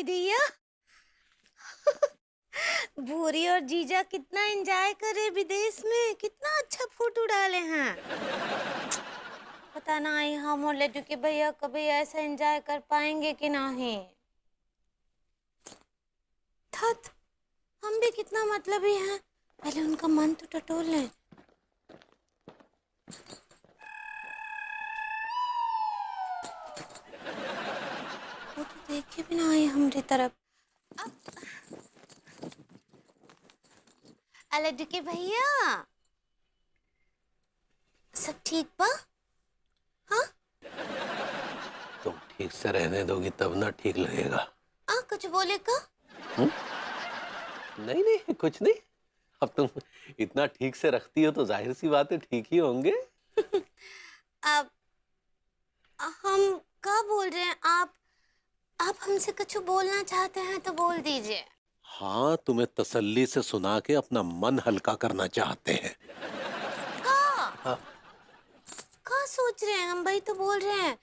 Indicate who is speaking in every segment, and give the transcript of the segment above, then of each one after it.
Speaker 1: हाय दैया। भूरी और जीजा कितना एंजॉय करे विदेश में, कितना अच्छा फोटो डाले हैं। पता नहीं हम और लड्डू के भैया कभी ऐसा एंजॉय कर पाएंगे कि नहीं। थत हम भी कितना मतलबी हैं, पहले उनका मन तो टटोल लें। वो तो देखे भी ना आए हमारी तरफ। लड्डू के भैया सब ठीक बा? हाँ
Speaker 2: तुम ठीक से रहने दोगी तब ना ठीक लगेगा।
Speaker 1: कुछ बोले का?
Speaker 2: नहीं नहीं कुछ नहीं। अब तुम इतना ठीक से रखती हो तो जाहिर सी बात है ठीक ही होंगे।
Speaker 1: अब हम क्या बोल रहे हैं? आप हमसे कुछ बोलना चाहते हैं तो बोल दीजिए।
Speaker 2: हाँ, तुम्हें तसल्ली से सुना के अपना मन हल्का करना चाहते हैं।
Speaker 1: का
Speaker 2: हाँ।
Speaker 1: का सोच रहे हैं? हम भाई तो बोल रहे हैं,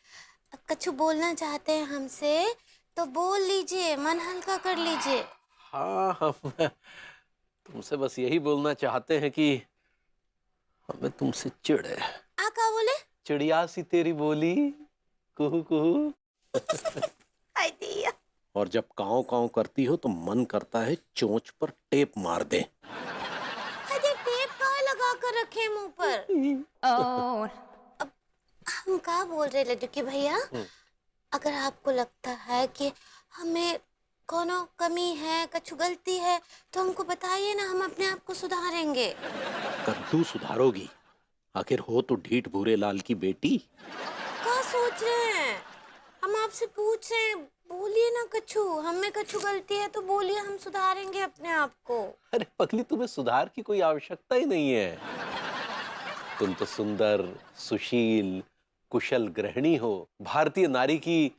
Speaker 1: कुछ बोलना चाहते हैं हमसे तो बोल लीजिए, मन हल्का कर लीजिए।
Speaker 2: हाँ, हम तुमसे बस यही बोलना चाहते हैं कि हमें तुमसे चिढ़ है।
Speaker 1: का बोले?
Speaker 2: चिड़िया सी तेरी बोली कुहू कुहू।
Speaker 1: हाय दैया।
Speaker 2: और जब काँव काँव करती हो तो मन करता है चोंच पर टेप मार दे।
Speaker 1: अरे टेप कहाँ लगा कर रखे मुंह पर?
Speaker 3: और
Speaker 1: अब हम क्या बोल रहे लड्डू के भैया, अगर आपको लगता है कि हमें कोनो कमी है, कुछ गलती है तो हमको बताइए ना, हम अपने आप को सुधारेंगे।
Speaker 2: कद्दू सुधारोगी? आखिर हो तो ढीठ भूरे लाल की बेटी।
Speaker 1: क्या सोच रहे हैं? हम आपसे पूछ रहे हैं, बोलिए ना कछु, हमें कछु गलती है तो बोलिए, हम सुधारेंगे अपने आप को।
Speaker 2: अरे पगली, तुम्हें सुधार की कोई आवश्यकता ही नहीं है। तुम तो सुंदर, सुशील, कुशल गृहिणी हो, भारतीय नारी की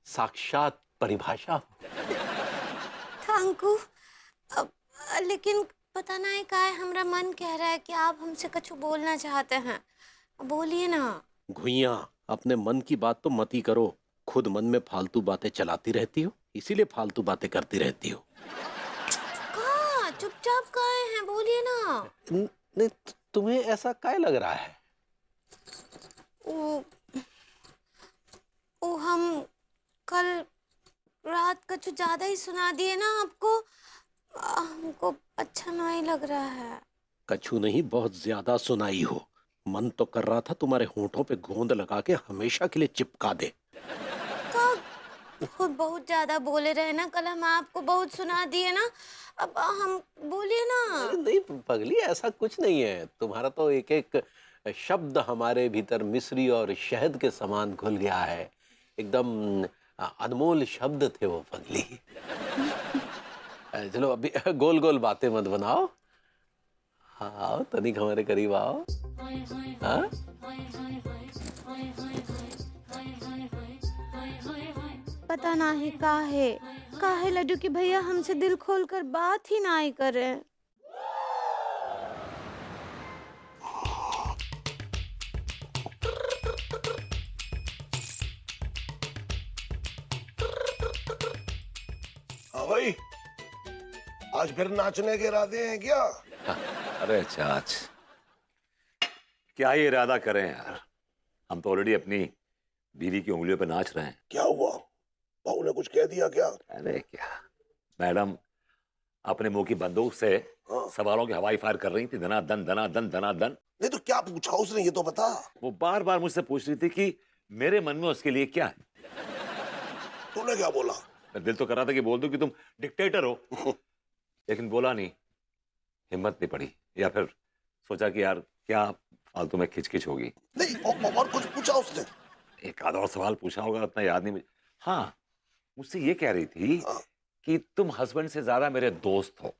Speaker 2: साक्षात परिभाषा हो।
Speaker 1: Thank you. अब लेकिन पता नहीं का है, हमारा मन कह रहा है कि आप हमसे कुछ बोलना चाहते हैं, बोलिए ना।
Speaker 2: घुइया, अपने मन की बात तो मत ही करो। खुद मन में फालतू बातें चलाती रहती हो, इसीलिए फालतू बातें करती रहती हो।
Speaker 1: कहाँ चुपचाप काहे हैं, बोलिए ना।
Speaker 2: नहीं, तुम्हें ऐसा काय लग रहा है?
Speaker 1: वो हम कल रात कुछ ज्यादा ही सुना दिए ना आपको, हमको अच्छा नहीं लग रहा है।
Speaker 2: कछु नहीं, बहुत ज्यादा सुनाई हो। मन तो कर रहा था तुम्हारे होठों पे गोंद लगा के हमेशा के लिए चिपका दे।
Speaker 1: खुद बहुत ज्यादा बोले रहे ना, कल हम आपको बहुत सुना दिए ना, अब हम बोलिए ना।
Speaker 2: अरे नहीं पगली, ऐसा कुछ नहीं है। तुम्हारा तो एक एक शब्द हमारे भीतर मिश्री और शहद के समान घुल गया है। एकदम अनमोल शब्द थे वो पगली। चलो अभी गोल गोल बातें मत बनाओ। हाँ, आओ तनिक हमारे करीब आओ। हाँ?
Speaker 1: पता नहीं काहे लड्डू की भैया हमसे दिल खोल कर बात ही नहीं करे।
Speaker 4: हाँ भाई, आज फिर नाचने के इरादे हैं क्या?
Speaker 5: अरे चाच, क्या ये इरादा करें यार, हम तो ऑलरेडी अपनी बीवी की उंगलियों पे नाच रहे हैं।
Speaker 4: क्या हुआ? बहू ने कुछ कह दिया क्या?
Speaker 5: अरे क्या, मैडम अपने मुंह की बंदूक से सवालों की हवाई फायर कर रही थी, धनाधन धनाधन धनाधन।
Speaker 4: नहीं तो क्या पूछा उसने, ये तो बता।
Speaker 5: वो बार बार मुझसे पूछ रही थी कि मेरे मन में उसके लिए क्या है।
Speaker 4: तूने क्या बोला?
Speaker 5: मैं दिल तो कर रहा था कि बोल दूं कि तुम डिक्टेटर हो, लेकिन बोला नहीं, हिम्मत नहीं पड़ी, या फिर सोचा कि यार क्या फालतू में खिचखिच होगी।
Speaker 4: नहीं, और कुछ पूछा उसने?
Speaker 5: एक आधा और सवाल पूछा होगा, उतना याद नहीं मुझे। हाँ, मुझसे ये कह रही थी कि तुम हस्बैंड से ज्यादा मेरे दोस्त हो,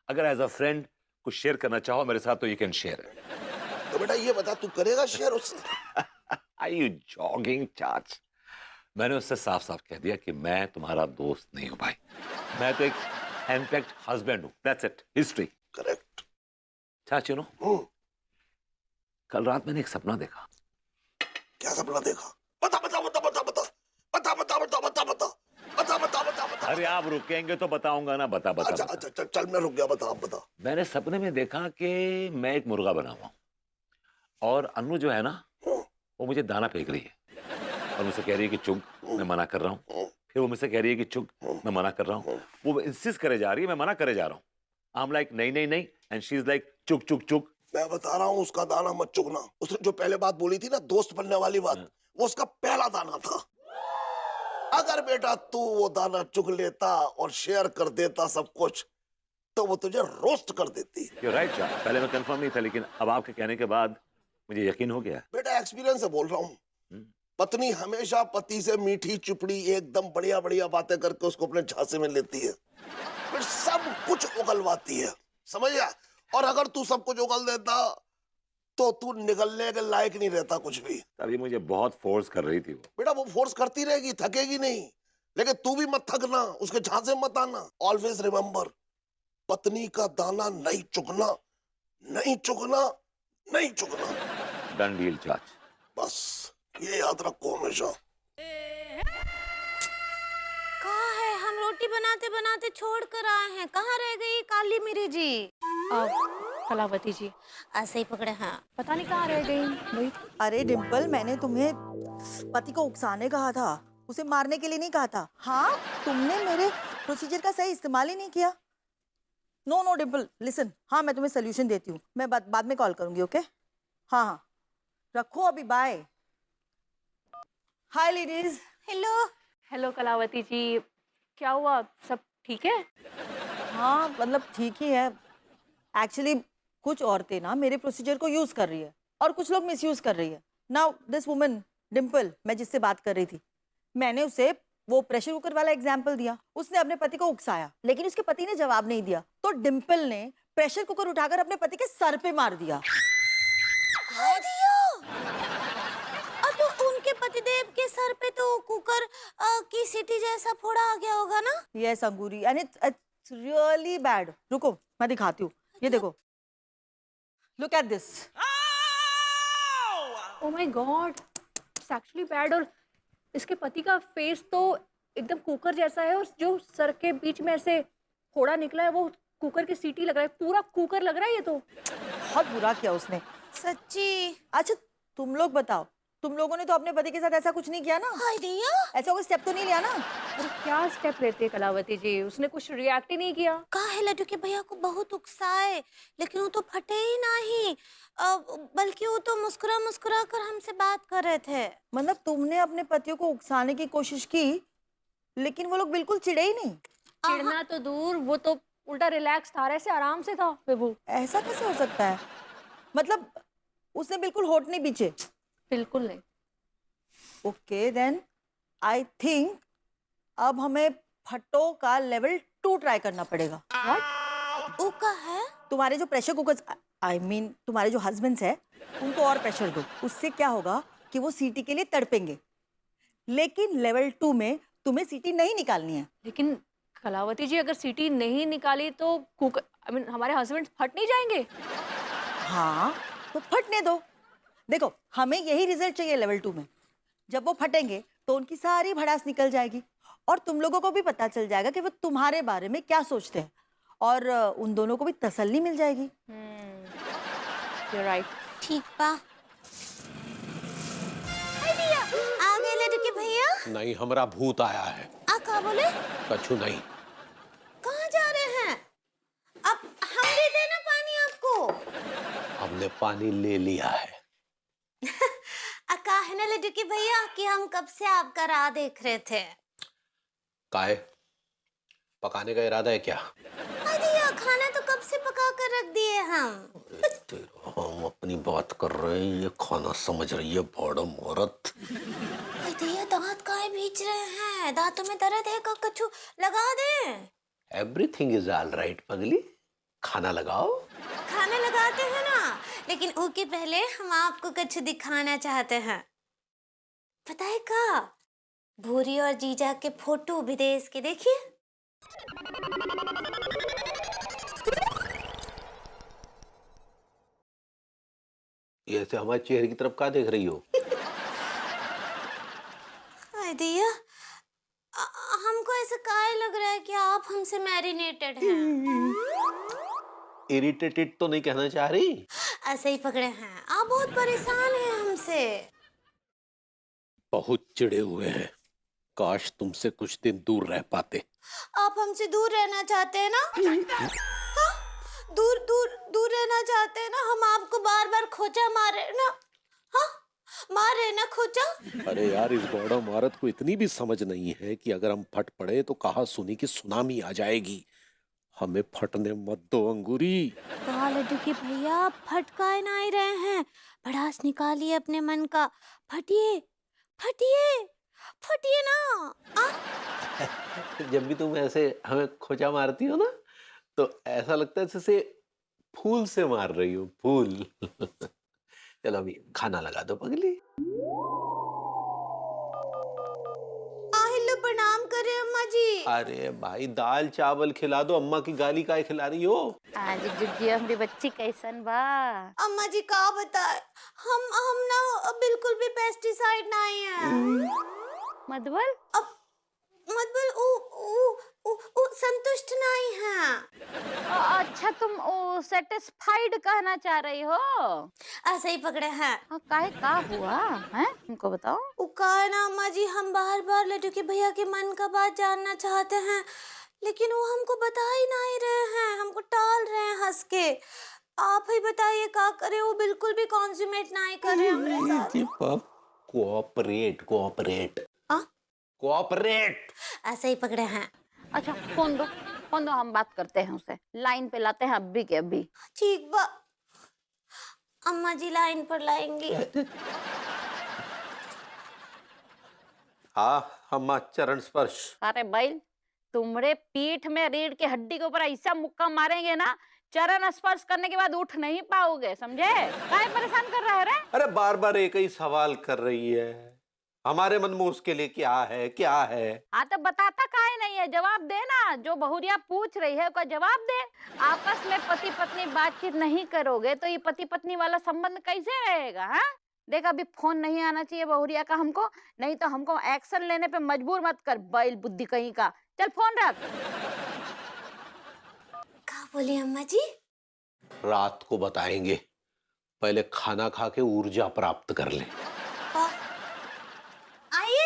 Speaker 5: अगर एज अ फ्रेंड कुछ शेयर करना चाहो मेरे साथ तो यू कैन शेयर।
Speaker 4: तो बेटा ये बता, तू करेगा शेयर उससे?
Speaker 5: आर यू जॉगिंग चाच? मैंने उससे साफ साफ कह दिया कि मैं तुम्हारा दोस्त नहीं हूं भाई, मैं तो एक हैंडपिक्ड हस्बैंड हूं, दैट्स इट, हिस्ट्री।
Speaker 4: करेक्ट।
Speaker 5: चाच, यू नो, कल रात मैंने एक सपना देखा।
Speaker 4: क्या सपना देखा? बता बता बता बता बता बता बता बता बता बता बता बता बता बता
Speaker 5: अरे आप रुकेंगे तो बताऊंगा ना। बता बता,
Speaker 4: अच्छा
Speaker 5: बता।
Speaker 4: अच्छा चल मैं रुक गया, बता आप बता।
Speaker 5: मैंने सपने में देखा कि मैं एक मुर्गा बना हुआ हूं और अनु जो है ना वो मुझे दाना फेंक रही है और मुझसे कह रही है कि चुग, मैं मना कर रहा हूँ। फिर वो मुझसे कह रही है कि चुग, मैं मना कर रहा हूँ। वो इंसिस्ट करे जा रही है, मैं मना करे जा रहा हूँ। आई एम लाइक नहीं नहीं नहीं, एंड शी इज लाइक चुग चुग चुग।
Speaker 4: मैं बता रहा हूँ उसका दाना मत चुगना। उसने जो पहले बात बोली थी ना, दोस्त बनने वाली बात, वो उसका पहला दाना था। अगर बेटा तू वो दाना चुग लेता और शेयर कर देता सब कुछ, तो वो तुझे रोस्ट कर देती।
Speaker 5: यू राइट जान, पहले मैं कंफर्म नहीं था लेकिन अब आपके कहने के बाद मुझे यकीन हो गया।
Speaker 4: बेटा एक्सपीरियंस से बोल रहा हूँ।
Speaker 5: हम्म।
Speaker 4: पत्नी हमेशा पति से मीठी चुपड़ी एकदम बढ़िया बढ़िया बातें करके उसको अपने झांसे में लेती है, फिर सब कुछ उगलवाती है, समझ गया? और अगर तू सब कुछ उगल देता तो तू निकलने के लायक नहीं रहता कुछ भी।
Speaker 5: तभी मुझे बहुत फोर्स कर रही थी वो।
Speaker 4: बेटा वो फोर्स करती रहेगी, थकेगी नहीं, लेकिन तू भी मत थकना, उसके झांसे में मत आना। ऑलवेज रिमेंबर, पत्नी का दाना नहीं चुगना, नहीं चुगना, नहीं चुगना।
Speaker 5: डन डील चाच।
Speaker 4: बस ये याद रखो हमेशा।
Speaker 1: कहाँ है? हम रोटी बनाते बनाते छोड़ कर आए हैं, कहाँ रह गई काली मिरी जी?
Speaker 3: कलावती जी
Speaker 1: ऐसे ही पकड़े। हाँ,
Speaker 3: पता नहीं कहाँ रह गई भाई।
Speaker 6: अरे डिम्पल, मैंने तुम्हें पति को उकसाने कहा था, उसे मारने के लिए नहीं कहा था। हाँ, तुमने मेरे प्रोसीजर का सही इस्तेमाल ही नहीं किया। नो नो डिम्पल, लिसन, हाँ मैं तुम्हें सोल्यूशन देती हूँ, मैं बाद में कॉल करूंगी, ओके? हाँ हाँ, रखो अभी, bye. Hi ladies.
Speaker 1: Hello.
Speaker 3: Hello Kalavati ji, क्या हुआ, सब ठीक है?
Speaker 6: हाँ मतलब ठीक ही है। एक्चुअली कुछ औरतें ना मेरे प्रोसीजर को यूज कर रही है और कुछ लोग मिसयूज कर रही है। नाउ दिस वुमन डिम्पल, मैं जिससे बात कर रही थी, मैंने उसे वो प्रेशर कुकर वाला एग्जाम्पल दिया, उसने अपने पति को उकसाया, लेकिन उसके पति ने जवाब नहीं दिया, तो डिम्पल ने प्रेशर कुकर उठाकर अपने पति के सर पे मार दिया।
Speaker 1: हाय दिया। अब तो उनके पतिदेव के सर पे तो कुकर की सीटी जैसा फोड़ा आ गया होगा ना?
Speaker 6: Yes Angoori, and it's really bad. रुको मैं दिखाती हूँ, ये देखो, look at this.
Speaker 3: Oh my God, it's actually bad. और इसके पति का फेस तो एकदम कुकर जैसा है और जो सर के बीच में ऐसे फोड़ा निकला है वो कुकर की सीटी लग रहा है, पूरा कुकर लग रहा है ये तो।
Speaker 6: बहुत बुरा किया उसने।
Speaker 1: सच्ची?
Speaker 6: अच्छा तुम लोग बताओ, तुम लोगों ने तो अपने पति के साथ ऐसा कुछ नहीं किया ना?
Speaker 1: हाय दिया।
Speaker 6: ऐसा कोई स्टेप तो नहीं लिया ना?
Speaker 3: अरे क्या स्टेप लेते हैं कलावती जी, उसने कुछ रिएक्ट ही नहीं किया।
Speaker 1: कहा है लड्डू के भैया को बहुत उकसाए, लेकिन वो तो फटे ही नहीं, बल्कि वो तो मुस्कुरा मुस्कुरा कर हमसे बात कर रहे थे।
Speaker 6: मतलब तुमने अपने पतियों को उकसाने की कोशिश की, लेकिन वो लोग बिल्कुल चिढ़े ही नहीं?
Speaker 3: चिढ़ना तो दूर, वो तो उल्टा रिलैक्स था, ऐसे आराम से था विभू।
Speaker 6: ऐसा कैसे हो सकता है? मतलब उसने बिल्कुल होठ नहीं पीछे?
Speaker 3: बिल्कुल नहीं।
Speaker 6: ओके देन आई थिंक अब हमें फटो का लेवल 2 ट्राई करना पड़ेगा।
Speaker 1: वो का है?
Speaker 6: तुम्हारे जो प्रेशर कुकर, आई मीन तुम्हारे जो हस्बैंड्स है, उनको और प्रेशर दो। उससे क्या होगा कि वो सीटी के लिए तड़पेंगे, लेकिन लेवल 2 में तुम्हें सीटी नहीं निकालनी है।
Speaker 3: लेकिन कलावती जी अगर सीटी नहीं निकाली तो कुकर, आई मीन हमारे हस्बैंड फट नहीं जाएंगे?
Speaker 6: हाँ तो फटने दो। देखो हमें यही रिजल्ट चाहिए लेवल 2 में। जब वो फटेंगे तो उनकी सारी भड़ास निकल जाएगी और तुम लोगों को भी पता चल जाएगा कि वो तुम्हारे बारे में क्या सोचते हैं, और उन दोनों को भी तसल्ली मिल जाएगी।
Speaker 3: You're right.
Speaker 1: ठीक बा। हाय दिया, आ गए लड्डू के भैया।
Speaker 2: नहीं, हमारा भूत आया है।
Speaker 1: आ का बोले?
Speaker 2: कछु नहीं।
Speaker 1: कहाँ जा रहे हैं? अब हम दे देना पानी आपको।
Speaker 2: हमने पानी ले लिया है।
Speaker 1: कहा है ना लड्डू के भैया कि हम कब से आपका राह देख रहे थे।
Speaker 2: काहे? पकाने का इरादा है क्या?
Speaker 1: दिया, खाना तो कब से पका कर रख दिए हम।
Speaker 2: हम अपनी बात कर रहे हैं, ये खाना समझ रही है बॉडम औरत।
Speaker 1: दिया दांत काहे भींच रहे हैं? दांतों में दर्द है का? कछु लगा दें?
Speaker 2: एवरीथिंग इज ऑल राइट पगली, खाना लगाओ।
Speaker 1: खाना लगाते हैं ना, लेकिन उसके पहले हम आपको कुछ दिखाना चाहते हैं। पता है का? भूरी और जीजा के फोटो विदेश के देखिए।
Speaker 2: ये ऐसे हमारे चेहरे की तरफ क्या देख रही हो?
Speaker 1: हाय दिया, हमको ऐसा काहे लग रहा है कि आप हमसे मैरिनेटेड हैं।
Speaker 2: इरिटेटेड तो नहीं कहना चाह रही?
Speaker 1: ऐसे ही पकड़े हैं, आप बहुत परेशान हैं हमसे।
Speaker 2: बहुत चिढ़े हुए हैं। काश तुमसे कुछ दिन दूर रह पाते।
Speaker 1: आप हमसे दूर रहना चाहते हैं ना? हाँ? दूर दूर दूर रहना चाहते हैं ना? हम आपको बार बार खोचा मार रहे हैं ना? हाँ? मार रहे हैं ना खोचा?
Speaker 2: अरे यार, इस बौड़ा मारत को इतनी भी समझ नहीं है कि अगर हम फट पड़े तो कहा सुनी की सुनामी आ जाएगी। हमें फटने मत दो अंगूरी।
Speaker 1: कहा लड्डू के भैया, फटकाए ना ही रहे हैं। भड़ास निकालिए अपने मन का। फटिए फटिए फटिए ना।
Speaker 2: जब भी तुम ऐसे हमें खोचा मारती हो ना, तो ऐसा लगता है जैसे फूल से मार रही हो, फूल। चलो अभी खाना लगा दो पगली।
Speaker 1: আহিलो प्रणाम करे अम्मा जी।
Speaker 2: अरे भाई, दाल चावल खिला दो। अम्मा की गाली काहे खिला रही हो?
Speaker 7: आज जुग्गी हमरी बच्ची कैसन बा?
Speaker 1: अम्मा जी का बताए, हम ना बिल्कुल भी पेस्टिसाइड नहीं है।
Speaker 7: मधुबल
Speaker 1: अब मतलब उ संतुष्ट नहीं है।
Speaker 7: अच्छा, तुम सेटिस्फाइड कहना चाह रही हो?
Speaker 1: ऐसे ही पकड़े हैं।
Speaker 7: हाँ, काहे का हुआ है हमको बताओ।
Speaker 1: उ का है ना अम्मा जी, हम बार बार लड्डू के भैया के मन का बात जानना चाहते हैं, लेकिन वो हमको बता ही नहीं रहे हैं, हमको टाल रहे हैं हंस के। आप ही बताइए का करे, वो बिल्कुल भी कॉन्सूमेट नहीं कर रहे हमारे साथ।
Speaker 2: कोऑपरेट कोऑपरेट
Speaker 1: हाँ?
Speaker 2: कोऑपरेट।
Speaker 1: ऐसे ही पकड़े हैं।
Speaker 7: अच्छा, फोन दो, हम बात करते हैं उसे। लाइन पे लाते हैं अभी के अभी।
Speaker 1: ठीक बा, अम्मा जी लाइन पर लाएंगी।
Speaker 2: हाँ अम्मा, चरण स्पर्श।
Speaker 7: अरे बैल, तुमरे पीठ में रीढ़ की हड्डी के ऊपर ऐसा मुक्का मारेंगे ना, चरण स्पर्श करने के बाद उठ नहीं पाओगे, समझे? काहे परेशान कर रहा है रे?
Speaker 2: अरे बार बार एक ही सवाल कर रही है। हमारे मन में उसके लिए क्या है, क्या है?
Speaker 7: हाँ तो बताता काहे नहीं है, जवाब दे ना। जो बहुरिया पूछ रही है उसका जवाब दे। आपस में पति पत्नी बातचीत नहीं करोगे तो ये पति पत्नी वाला संबंध कैसे रहेगा? हाँ, देख अभी फोन नहीं आना चाहिए बहुरिया का हमको, नहीं तो हमको एक्शन लेने पे मजबूर मत कर, बैल बुद्धि कहीं का। चल फोन रख।
Speaker 1: का बोली अम्मा जी?
Speaker 2: रात को बताएंगे, पहले खाना खा के ऊर्जा प्राप्त कर ले।
Speaker 1: आइए।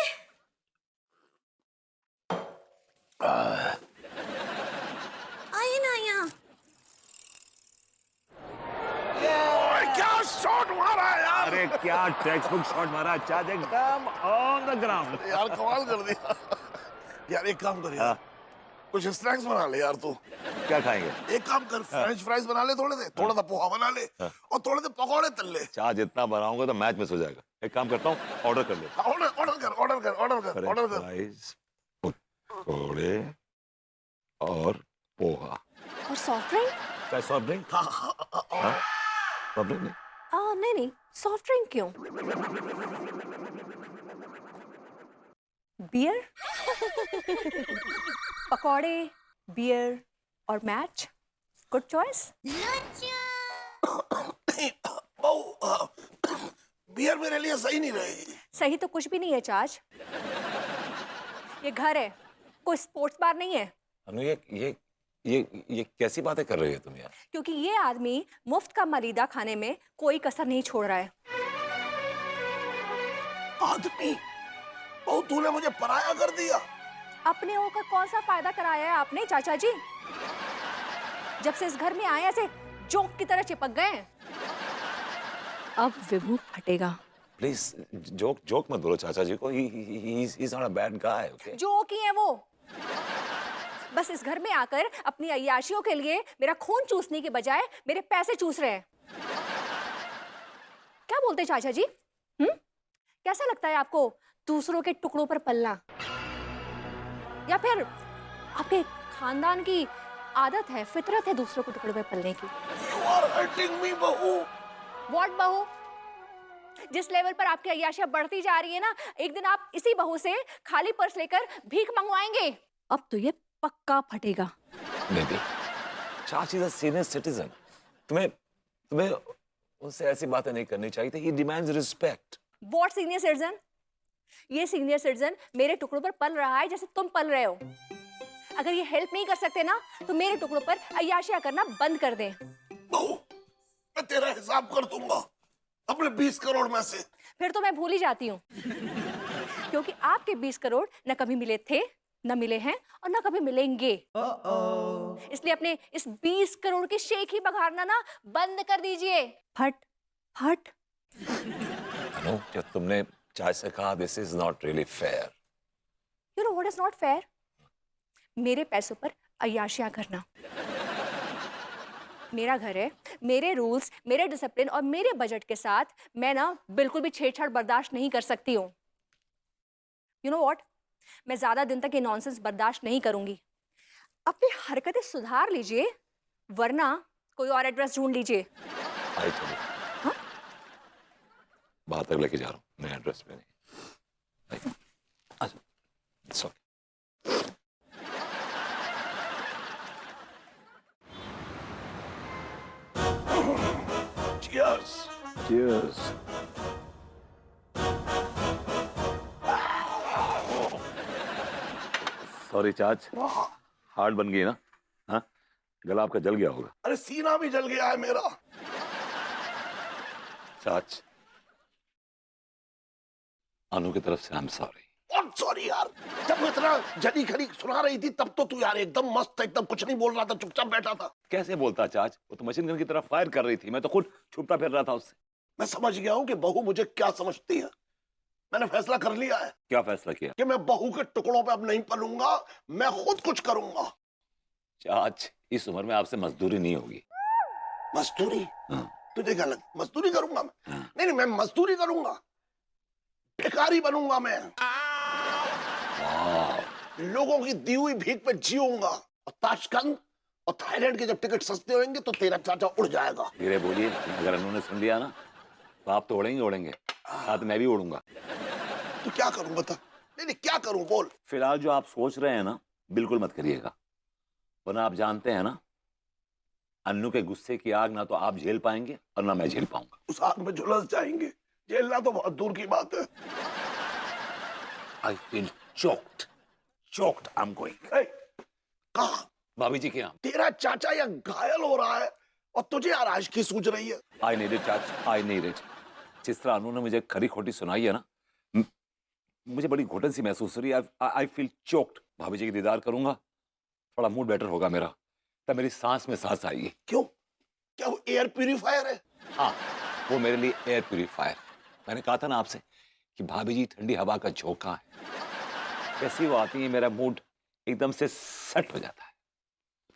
Speaker 1: आइए ना यहाँ।
Speaker 4: क्या शॉट मारा है यार!
Speaker 5: अरे क्या टेक्स्ट बुक शॉट मारा, चार्ज एकदम ऑन द ग्राउंड।
Speaker 4: यार कमाल कर दिया। यार एक काम कर यार,
Speaker 5: हाँ।
Speaker 4: कुछ स्नैक्स बना ले यार तू।
Speaker 5: क्या खाएंगे?
Speaker 4: एक काम कर, फ्रेंच फ्राइज बना ले थोड़े से, थोड़ा सा पोहा बना ले और थोड़े से पकौड़े तल ले।
Speaker 5: चार्ज इतना बनाऊंगा तो मैच मिस हो जाएगा। एक काम करता हूँ, ऑर्डर कर ले।
Speaker 4: ऑर्डर कर।
Speaker 5: फ्राइज, पकौड़े और पोहा।
Speaker 3: और सॉफ्ट ड्रिंक?
Speaker 5: क्या सॉफ्ट ड्रिंक? सॉफ्ट ड्रिंक नहीं।
Speaker 3: नहीं, सॉफ्ट ड्रिंक क्यों? बियर? पकौड़े, बियर और मैच, गुड चॉइस।
Speaker 4: बियर मेरे लिए सही नहीं रहेगी।
Speaker 3: सही तो कुछ भी नहीं है चार्ज। ये घर है, कोई स्पोर्ट्स बार नहीं है।
Speaker 5: अनु, ये कैसी बातें कर रही हो तुम यार?
Speaker 3: क्योंकि ये आदमी मुफ्त का मलीदा खाने में कोई कसर नहीं छोड़ रहा है।
Speaker 4: आदमी? बहुत तूने मुझे पराया कर दिया।
Speaker 3: अपने होकर कौन सा फायदा कराया है आपने चाचा जी? जब से इस घर में आए ऐसे जोक की तरह चिपक गए। अब विभू फटेगा।
Speaker 5: प्लीज जोक मत बोलो चाचा जी को। He's not a bad guy, okay?
Speaker 3: जो की है वो, बस इस घर में आकर अपनी अय्याशियों के लिए मेरा खून चूसने के बजाय मेरे पैसे चूस रहे हैं। क्या बोलते चाचा जी? कैसा लगता है आपको दूसरों के टुकड़ों पर पलना? या फिर आपके खानदान की आदत है, फितरत है दूसरों के टुकड़ों पर पलने की?
Speaker 4: You are hurting me, बहू।
Speaker 3: What बहू? जिस लेवल पर आपकी अय्याशियां बढ़ती जा रही है ना, एक दिन आप इसी बहू से खाली पर्स लेकर भीख मंगवाएंगे। अब तो ये पक्का फटेगा।
Speaker 5: Maybe. चाची is a senior citizen. तुम्हें उससे ऐसी बातें नहीं करनी चाहिए थी। He demands respect.
Speaker 3: What senior citizen? ये सीनियर सिटीजन मेरे टुकड़ों पर पल रहा है जैसे तुम पल रहे हो। अगर ये हेल्प नहीं कर सकते ना तो मेरे टुकड़ों पर अय्याशियां करना बंद कर दें।
Speaker 4: बहू, मैं तेरा हिसाब कर दूंगा अपने 20 करोड़ में से।
Speaker 3: फिर तो मैं भूल ही जाती हूँ क्योंकि आपके 20 करोड़ न कभी मिले थे, न मिले हैं और न कभी मिलेंगे। इसलिए अपने इस 20 करोड़ के शेख ही बघाड़ना ना बंद कर दीजिए। फट फट।
Speaker 5: अनु, जो तुमने चाय से कहा, this is not really fair.
Speaker 3: You know what is not fair? मेरे पैसों पर अय्याशियां करना। मेरा घर है, मेरे रूल्स, मेरे डिसिप्लिन और मेरे बजट के साथ मैं ना बिल्कुल भी छेड़छाड़ बर्दाश्त नहीं कर सकती हूँ। यू नो व्हाट, मैं ज्यादा दिन तक ये नॉनसेंस बर्दाश्त नहीं करूंगी। अपनी हरकतें सुधार लीजिए वरना कोई और एड्रेस ढूंढ लीजिए।
Speaker 5: आई चलो,
Speaker 3: हाँ?
Speaker 5: बाहर तक लेके जा रहा हूँ, मैं एड्रेस पे नहीं। आई, अच्छा, it's okay.
Speaker 4: Cheers.
Speaker 5: Cheers. Sorry चाच, हार्ड बन गई ना? हाँ, गला आपका जल गया होगा।
Speaker 4: अरे सीना भी जल गया है मेरा।
Speaker 5: चाच, अनु की तरफ से आई एम सॉरी।
Speaker 4: सॉरी यार, जब वो इतना जली खली सुना रही थी तब तो तू यार एकदम मस्त, एकदम कुछ नहीं बोल रहा था, चुपचाप बैठा था।
Speaker 5: कैसे बोलता चाच, वो तो मशीन गन की तरफ फायर कर रही थी, मैं तो खुद छुपता फिर रहा था उससे।
Speaker 4: मैं समझ गया हूँ कि बहू मुझे क्या समझती है। मैंने फैसला कर लिया है
Speaker 5: क्या फैसला किया?
Speaker 4: कि मैं बहू के टुकड़ों पे अब नहीं पलूंगा, मैं खुद कुछ करूंगा।
Speaker 5: चाच, इस उम्र में आपसे मजदूरी नहीं होगी।
Speaker 4: मजदूरी?
Speaker 5: हाँ।
Speaker 4: तुझे क्या लग मजदूरी करूंगा मैं?
Speaker 5: हाँ।
Speaker 4: नहीं नहीं, मैं मजदूरी करूंगा, भिखारी बनूंगा मैं, लोगों की दी हुई भीख पे जीऊंगा। और ताशकंद और थाईलैंड के जब टिकट सस्ते होंगे तो तेरा चाचा उड़ जाएगा।
Speaker 5: धीरे बोलिए, अगर उन्होंने सुन लिया ना तो आप तो उड़ेंगे उड़ेंगे, साथ मैं भी उड़ूंगा।
Speaker 4: तो क्या करूं बता? नहीं नहीं, क्या करूं बोल।
Speaker 5: फिलहाल जो आप सोच रहे हैं ना, बिल्कुल मत करिएगा, वरना आप जानते हैं ना, अन्नू के गुस्से की आग ना तो आप झेल पाएंगे और ना मैं झेल पाऊंगा।
Speaker 4: उस आग में झुलस जाएंगे, झेलना तो बहुत दूर की बात है।
Speaker 5: I feel choked, choked, I am going.
Speaker 4: कहा?
Speaker 5: भाभी जी के यहाँ।
Speaker 4: तेरा चाचा या घायल हो रहा है और तुझे यार आशिकी सूझ रही है।
Speaker 5: आई नीड इट चाच, आई नीड इट। जिस तरह अनु ने मुझे खरी खोटी सुनाई है ना, मुझे बड़ी घुटन सी महसूस हो रही है। I feel choked. भाभी जी की दीदार करूंगा, थोड़ा मूड बेटर होगा मेरा, तब मेरी सांस में सांस आएगी।
Speaker 4: क्यों? क्या वो एयर प्यूरिफायर है?
Speaker 5: हाँ, वो मेरे लिए एयर प्यूरिफायर। मैंने कहा था ना आपसे कि भाभी जी ठंडी हवा का झोंका है, जैसी वो आती है मेरा मूड एकदम से सेट हो जाता है।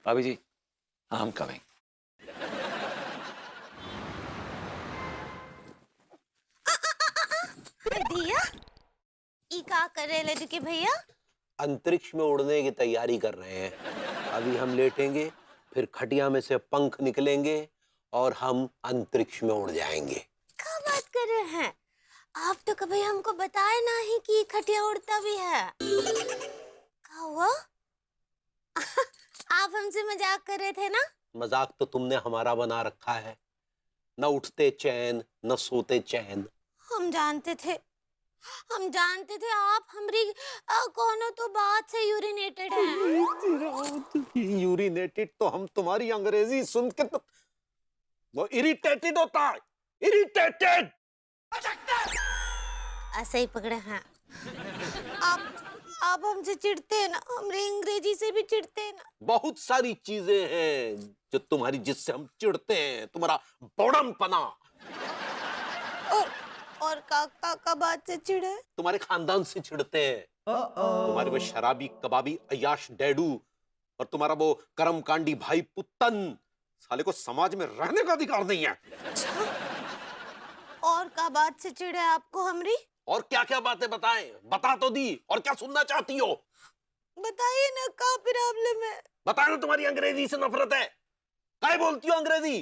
Speaker 5: भाभी जी, आई एम कमिंग।
Speaker 1: दिया ई का कर रहे लड्डू के भैया?
Speaker 2: अंतरिक्ष में उड़ने की तैयारी कर रहे हैं। अभी हम लेटेंगे, फिर खटिया में से पंख निकलेंगे और हम अंतरिक्ष में उड़ जाएंगे।
Speaker 1: क्या बात कर रहे हैं आप? तो कभी हमको बताए ना ही कि खटिया उड़ता भी है। क्या हुआ? आप हमसे मजाक कर रहे थे ना?
Speaker 2: मजाक तो तुमने हमारा बना रखा है, न उठते चैन न सोते चैन।
Speaker 1: हम जानते थे आप हमारी कोनो तो बात से यूरिनेटेड हैं।
Speaker 2: यूरिनेटेड तो हम तुम्हारी अंग्रेजी सुन के तो वो इरिटेटेड होता है, इरिटेटेड।
Speaker 1: ऐसे ही पकड़े हैं आप हमसे चिढ़ते हैं ना, हमारी अंग्रेजी से भी चिढ़ते हैं ना।
Speaker 2: बहुत सारी चीजें हैं जो तुम्हारी, जिससे हम चिढ़ते हैं, तुम्हारा बौड़मपना।
Speaker 1: और का बात से चिढ़े?
Speaker 2: तुम्हारे खानदान से चिढ़ते हैं, तुम्हारे वो शराबी कबाबी अयाश डैडू और तुम्हारा वो कर्मकांडी भाई पुत्तन। साले को समाज में रहने का अधिकार नहीं है।
Speaker 1: और का बात से चिढ़े आपको हमरी?
Speaker 2: और क्या क्या बातें बताएं? बता तो दी, और क्या सुनना चाहती हो?
Speaker 1: बताइए ना, क्या प्रॉब्लम है?
Speaker 2: बता ना, तुम्हारी अंग्रेजी से नफरत है। काय बोलती हो अंग्रेजी?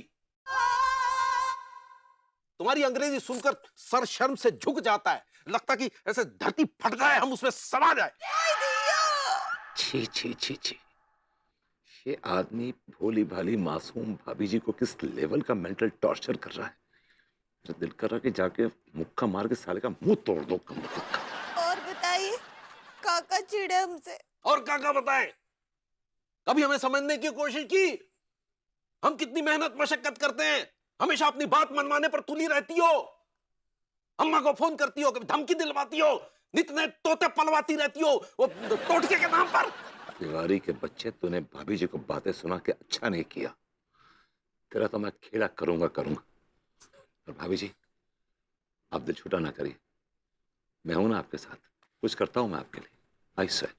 Speaker 2: तुम्हारी अंग्रेजी सुनकर सर शर्म से झुक जाता है, लगता कि ऐसे धरती फट जाए, हम उसमें समा जाए।
Speaker 5: छी छी छी छी, ये आदमी भोली भाली मासूम भाभी जी को किस लेवल का मेंटल टॉर्चर कर रहा है। मेरा दिल कर रहा कि जाके मुक्का मार के साले का मुंह तोड़ दो।
Speaker 1: और चिढ़े हमसे।
Speaker 2: और क्या बताएं? कभी हमें समझने की कोशिश की? हम कितनी मेहनत मशक्कत करते हैं, हमेशा अपनी बात मनवाने पर तुली रहती हो। अम्मा को फोन करती हो, कभी धमकी दिलवाती हो, नित नए तोते पलवाती रहती हो वो टोटके के नाम पर।
Speaker 5: तिवारी के बच्चे, तूने भाभी जी को बातें सुना के अच्छा नहीं किया। तेरा तो मैं खेला करूंगा। और भाभी जी, आप दिल छोटा ना करिए, मैं हूं ना आपके साथ, कुछ करता हूं मैं आपके लिए, आई स्वेयर।